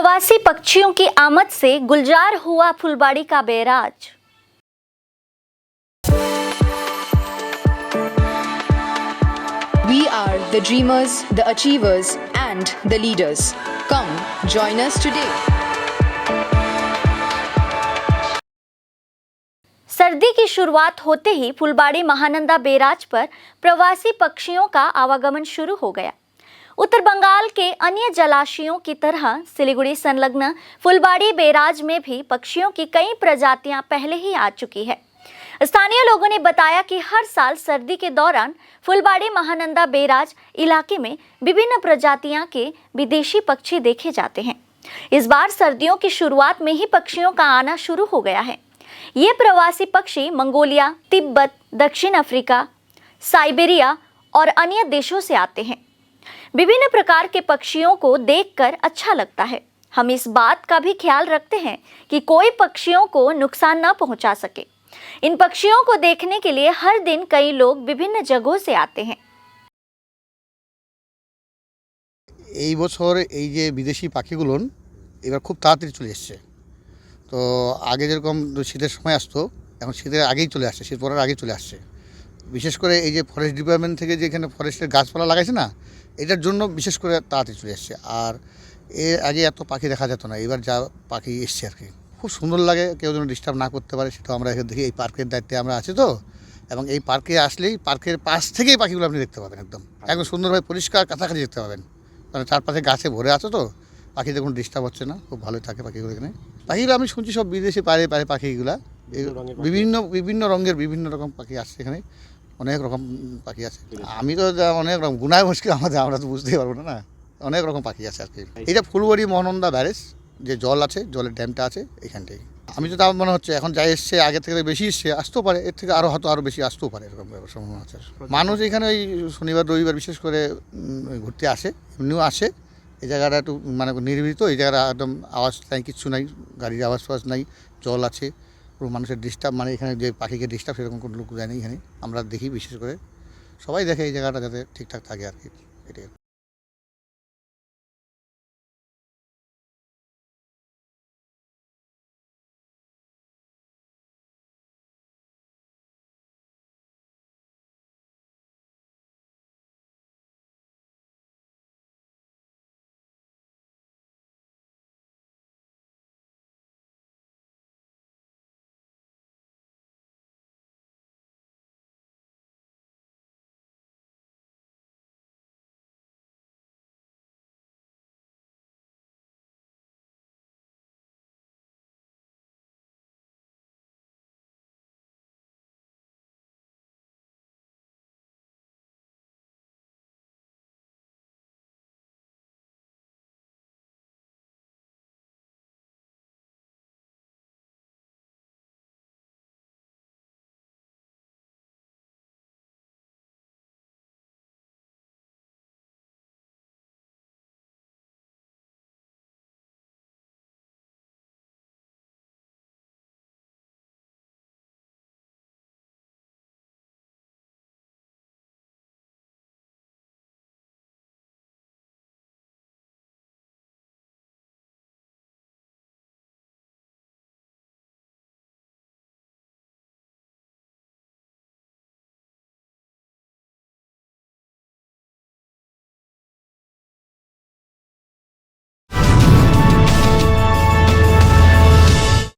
प्रवासी पक्षियों की आमद से गुलजार हुआ फुलबाड़ी का barrage. We are the dreamers, the achievers, and the leaders. Come, join us today. सर्दी की शुरुआत होते ही फुलबाड़ी महानंदा बैराज पर प्रवासी पक्षियों का आवागमन शुरू हो गया। उत्तर बंगाल के अन्य जलाशयों की तरह सिलीगुड़ी संलग्न फुलबाड़ी बैराज में भी पक्षियों की कई प्रजातियां पहले ही आ चुकी है। स्थानीय लोगों ने बताया कि हर साल सर्दी के दौरान फुलबाड़ी महानंदा बैराज इलाके में विभिन्न प्रजातियां के विदेशी पक्षी देखे जाते हैं। इस बार सर्दियों की शुरुआत में ही पक्षियों का आना शुरू हो गया है। ये प्रवासी पक्षी मंगोलिया, तिब्बत, दक्षिण अफ्रीका, साइबेरिया और अन्य देशों से आते हैं। विभिन्न प्रकार के पक्षियों को देखकर अच्छा लगता है। हम इस बात का भी ख्याल रखते हैं कि कोई पक्षियों को नुकसान न पहुंचा सके। इन पक्षियों को देखने के लिए हर दिन कई लोग विभिन्न जगहों से आते हैं। এই বছর এই যে বিদেশি পাখিগুলো এবার খুব তাড়াতাড়ি চলে এসছে। তো আগে যেরকম শীতের সময় আসতো, এখন শীতের আগেই চলে আসছে, শীত পড়ার আগেই চলে আসছে। বিশেষ করে এই যে ফরেস্ট ডিপার্টমেন্ট থেকে যে এখানে ফরেস্টের গাছপালা লাগাইছে না, এটার জন্য বিশেষ করে তাড়াতাড়ি চলে এসছে। আর এর আগে এত পাখি দেখা যেত না, এবার যা পাখি এসছে আর কি খুব সুন্দর লাগে। কেউ যেন ডিস্টার্ব না করতে পারে সেটাও আমরা এখানে দেখি। এই পার্কের দায়িত্বে আমরা আছি তো, এবং এই পার্কে আসলেই পার্কের পাশ থেকেই পাখিগুলো আপনি দেখতে পাবেন। একদম একদম সুন্দরভাবে পরিষ্কার কাছাকাছি দেখতে পাবেন, কারণ চারপাশে গাছে ভরে আছে তো, পাখিদের কোনো ডিস্টার্ব হচ্ছে না, খুব ভালোই থাকে পাখিগুলো এখানে। পাখিগুলো আমি শুনছি সব বিদেশি পারে পাখিগুলা বিভিন্ন বিভিন্ন রঙের বিভিন্ন রকম পাখি আসছে এখানে, অনেক রকম পাখি আছে। আমি তো অনেক রকম গুনায় মুশকিল আমরা তো বুঝতেই পারবো না, অনেক রকম পাখি আছে আর কি। এটা ফুলবাড়ি মহানন্দা ব্যারেজ যে জল আছে, জলের ড্যামটা আছে এখানটাই। আমি তো তার মনে হচ্ছে এখন যা এসছে আগের থেকে বেশি এসছে, আসতেও পারে, এর থেকে আরও বেশি আসতেও পারে, এরকম সম্ভাবনা আছে। মানুষ এখানে ওই শনিবার রবিবার বিশেষ করে ঘুরতে আসে, এমনিও আসে। এই জায়গাটা একটু মানে নির্বিত, এই জায়গাটা একদম আওয়াজ নাই, কিচ্ছু নাই, গাড়ির আওয়াজ ফাওয়াজ নাই, জল আছে, পুরো মানুষের ডিস্টার্ব মানে এখানে যে পাখিকে ডিস্টার্ব সেরকম কোনো লোক যায় না এখানে। আমরা দেখি বিশেষ করে, সবাই দেখে এই জায়গাটা যাতে ঠিকঠাক থাকে আর কি, এটাই।